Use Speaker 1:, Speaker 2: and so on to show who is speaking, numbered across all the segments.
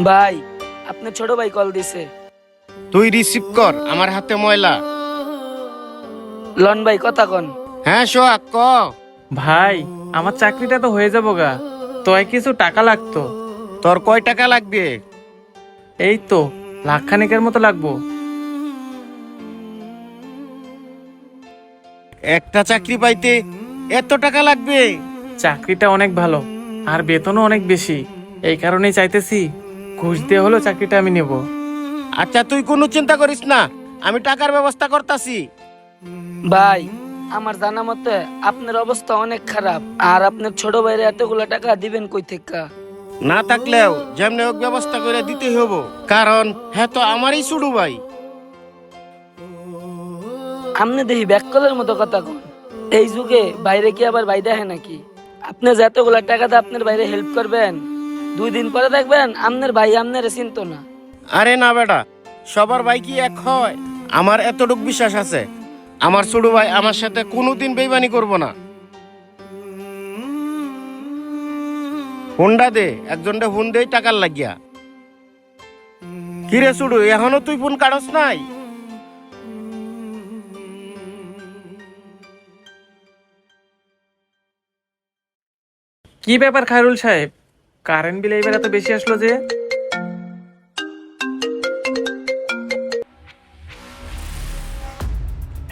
Speaker 1: ভাই, আপনার ছোট ভাই কল দিছে।
Speaker 2: তুই রিসিভ কর, আমার হাতে ময়লা।
Speaker 1: লন ভাই, কথা কন।
Speaker 2: হ্যাঁ সোহাগ ক।
Speaker 3: ভাই, আমার চাকরিটা তো হয়ে যাবো গা, তোয় কিছু টাকা লাগতো।
Speaker 2: তোর কয় টাকা লাগবে?
Speaker 3: এই তো লাখখানেকের মতো লাগবো।
Speaker 2: একটা চাকরি পাইতে এত টাকা লাগবে?
Speaker 3: চাকরিটা অনেক ভালো আর বেতনও অনেক বেশি, এই কারণেই চাইতেছি ঘুষ দিয়ে হলো চাকরিটা আমি নেব।
Speaker 2: আচ্ছা তুই কোনো চিন্তা করিস না, আমি টাকার ব্যবস্থা করতাছি।
Speaker 1: ভাই, আমার জানা মতে আপনার অবস্থা অনেক খারাপ, আর আপনার ছোট ভাইরে এতগুলো টাকা দিবেন কই থেকে?
Speaker 2: না থাকলেও যেমনি হোক ব্যবস্থা করে দিতে হইব, কারণ হ্যাঁ তো আমারই ছোট ভাই।
Speaker 1: আপনি দেখি ব্যাককলের মতো কথা কন। এই যুগে বাইরে কি আবার ভাই দেখে নাকি? আপনি যে এতগুলো টাকা দিয়ে আপনার বাইরে হেল্প করবেন, 2 দিন পরে দেখবেন আপনার ভাই আপনার চিনতো না।
Speaker 2: আরে না বেটা, সবার ভাই কি এক হয়? আমার এতটুক বিশ্বাস আছে, আমার ছোট ভাই আমার সাথে কোনোদিন বেইমানি করব না। হুন্ডা দে, একজনটা ফোন দেই টাকার লাগিয়া। কিরে ছোটু, এখনো তুই ফোন কাটস নাই?
Speaker 3: কি ব্যাপার খায়রুল সাহেব, কারেন্ট বিল এইবার এত বেশি আসলো যে?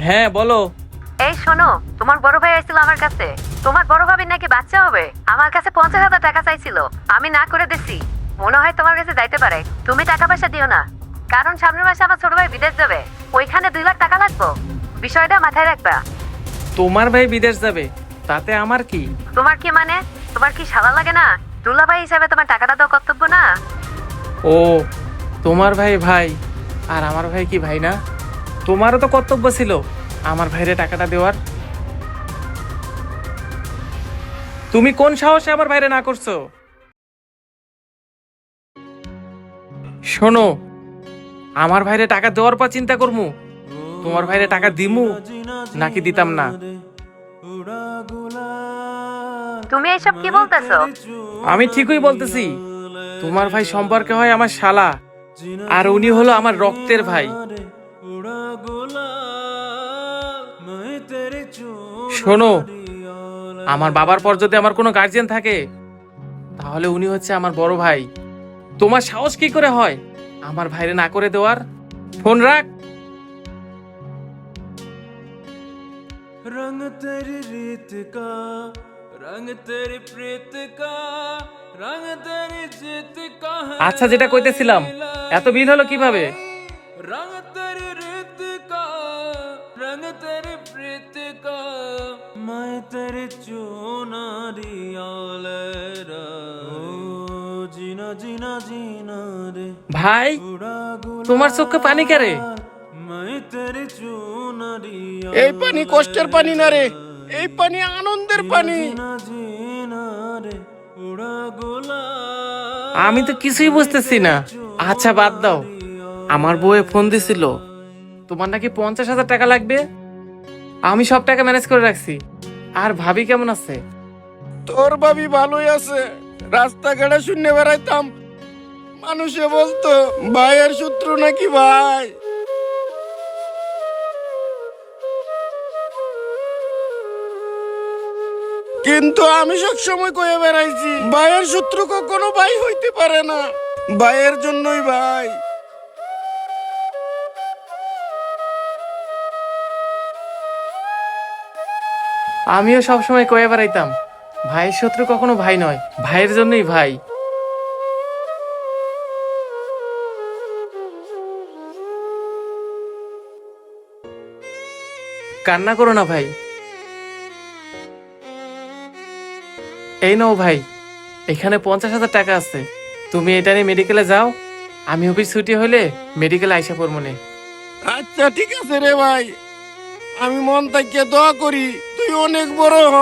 Speaker 3: হ্যাঁ বলো।
Speaker 4: এই শোনো, তোমার বড় ভাই আসছিল আমার কাছে। তোমার বড় ভাবির নাকি বাচ্চা হবে। আমার কাছে 50,000 টাকা চাইছিল, আমি না করে দিছি। মনে হয় তোমার কাছে যাইতে পারে, তুমি টাকা পয়সা দিও না, কারণ সামনের মাসে আমার ছোট ভাই বিদেশ যাবে, ওইখানে 2 লাখ টাকা লাগবে। বিষয়টা মাথায় রাখবা।
Speaker 3: তোমার ভাই বিদেশ যাবে, তাতে আমার কি?
Speaker 4: তোমার কি মানে? তোমার কি শালা লাগে না? দুলা ভাই হিসাবে তোমার টাকাটা তো কর্তব্য না?
Speaker 3: ও, তোমার ভাই ভাই আর আমার ভাই কি ভাই না? তোমারও তো কর্তব্য ছিল আমার ভাইরে টাকাটা দেওয়ার। তুমি কোন সাহসে আমার ভাইরে না করছো? শোনো, আমার ভাইরে টাকা দেওয়ার পর চিন্তা করমু তোমার ভাইরে টাকা দিমু নাকি দিতাম না।
Speaker 4: তুমি এইসব কি বলতেছো?
Speaker 3: আমি ঠিকই বলতেছি, তোমার ভাই সম্পর্কে হয় আমার শালা, আর উনি হলো আমার রক্তের ভাই। শোনো, আমার বাবার পর যদি আমার কোনো গার্জিয়ান থাকে, তাহলে উনি হচ্ছে আমার বড় ভাই। তোমার সাহস কি করে হয় আমার ভাইরে না করে দেওয়ার? ফোন রাখ।
Speaker 5: रंग तेरी रीत का, रंग तेरी प्रीत का, रंग तेरी जीत का है।
Speaker 3: আচ্ছা, যেটা কইতেছিলাম, এত বিল হলো কিভাবে?
Speaker 5: रंग तेरी रीत का, रंग तेरी प्रीत का, मैं तेरी चुनारिया ले रा, ओ जीना जीना जीना रे
Speaker 3: ভাই,
Speaker 5: उड़ा
Speaker 3: তোমার চোখে পানি কেরে?
Speaker 5: मैं तेरी चुनारिया
Speaker 2: এই পানি কষ্টের পানি না রে, এই পানি আনন্দের পানি।
Speaker 5: जीना रे उड़ा गुलाब।
Speaker 3: আমি তো কিছুই বুঝতেছি না। আচ্ছা বাদ দাও, আমার বউয়ে ফোন দিছিল তোমার নাকি 50,000 টাকা লাগবে। আমি সব টাকা ম্যানেজ করে রাখছি। আর ভাবি কেমন আছে?
Speaker 2: তোর ভাবি ভালোই আছে। রাস্তাঘাটে শূন্য বেড়াইতাম, মানুষে বলতো ভাইয়ের সূত্র নাকি ভাই। কিন্তু আমি সবসময় কয়ে বেড়াইছি ভাইয়ের সূত্র কখনো ভাই হইতে পারে না, ভাইয়ের জন্যই ভাই।
Speaker 3: আমিও সবসময় কয়ে বেড়াইতাম ভাইয়ের শত্রু কখনো ভাই নয়, ভাইয়ের জন্যই ভাই। কান্না করো না ভাই। এই নাও ভাই, এখানে 50,000 টাকা আছে, তুমি এটা নিয়ে মেডিকেলে যাও। আমি অফিস ছুটি হলে মেডিকেলে আইসা পড়বো নে।
Speaker 2: আচ্ছা ঠিক আছে রে ভাই, আমি মন থেকে দোয়া করি তুই অনেক বড় হ।